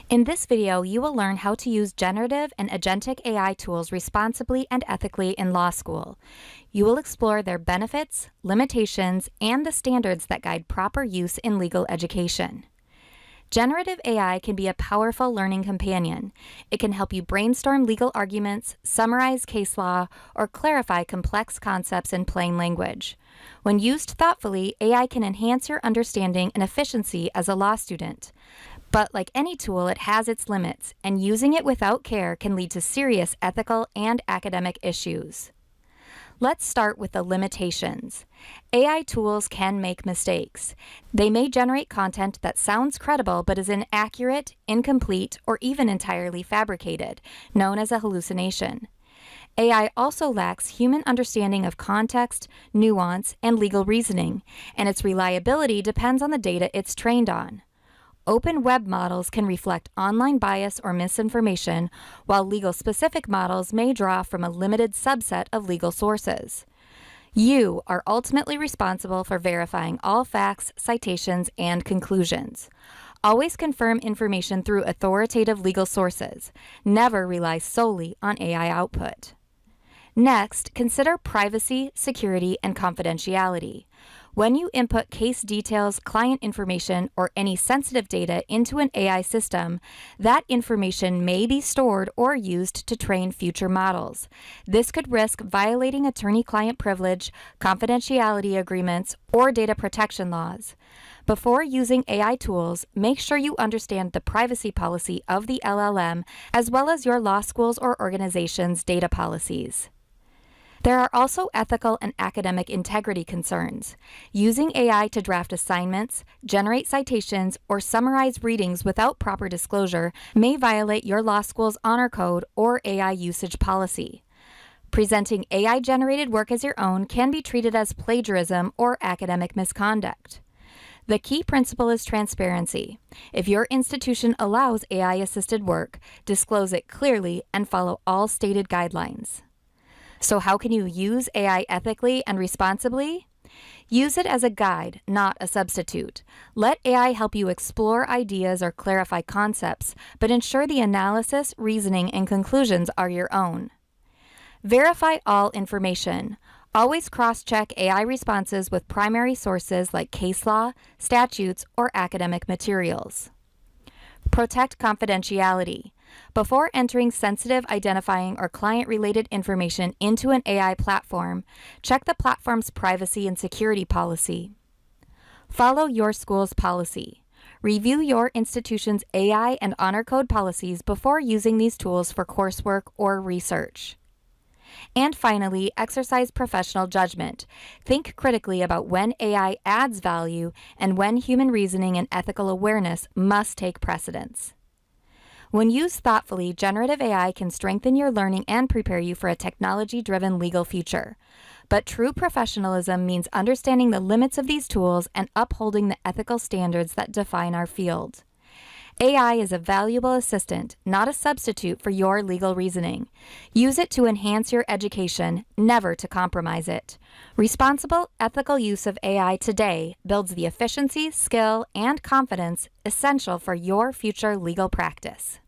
In this video, you will learn how to use generative and agentic AI tools responsibly and ethically in law school. You will explore their benefits, limitations, and the standards that guide proper use in legal education. Generative AI can be a powerful learning companion. It can help you brainstorm legal arguments, summarize case law, or clarify complex concepts in plain language. When used thoughtfully, AI can enhance your understanding and efficiency as a law student. But like any tool, it has its limits, and using it without care can lead to serious ethical and academic issues. Let's start with the limitations. AI tools can make mistakes. They may generate content that sounds credible but is inaccurate, incomplete, or even entirely fabricated, known as a hallucination. AI also lacks human understanding of context, nuance, and legal reasoning, and its reliability depends on the data it's trained on. Open web models can reflect online bias or misinformation, while legal-specific models may draw from a limited subset of legal sources. You are ultimately responsible for verifying all facts, citations, and conclusions. Always confirm information through authoritative legal sources. Never rely solely on AI output. Next, consider privacy, security, and confidentiality. When you input case details, client information, or any sensitive data into an AI system, that information may be stored or used to train future models. This could risk violating attorney-client privilege, confidentiality agreements, or data protection laws. Before using AI tools, make sure you understand the privacy policy of the LLM as well as your law school's or organization's data policies. There are also ethical and academic integrity concerns. Using AI to draft assignments, generate citations, or summarize readings without proper disclosure may violate your law school's honor code or AI usage policy. Presenting AI-generated work as your own can be treated as plagiarism or academic misconduct. The key principle is transparency. If your institution allows AI-assisted work, disclose it clearly and follow all stated guidelines. So how can you use AI ethically and responsibly? Use it as a guide, not a substitute. Let AI help you explore ideas or clarify concepts, but ensure the analysis, reasoning, and conclusions are your own. Verify all information. Always cross-check AI responses with primary sources like case law, statutes, or academic materials. Protect confidentiality. Before entering sensitive identifying or client-related information into an AI platform, check the platform's privacy and security policy. Follow your school's policy. Review your institution's AI and honor code policies before using these tools for coursework or research. And finally, exercise professional judgment. Think critically about when AI adds value and when human reasoning and ethical awareness must take precedence. When used thoughtfully, generative AI can strengthen your learning and prepare you for a technology-driven legal future. But true professionalism means understanding the limits of these tools and upholding the ethical standards that define our field. AI is a valuable assistant, not a substitute for your legal reasoning. Use it to enhance your education, never to compromise it. Responsible, ethical use of AI today builds the efficiency, skill, and confidence essential for your future legal practice.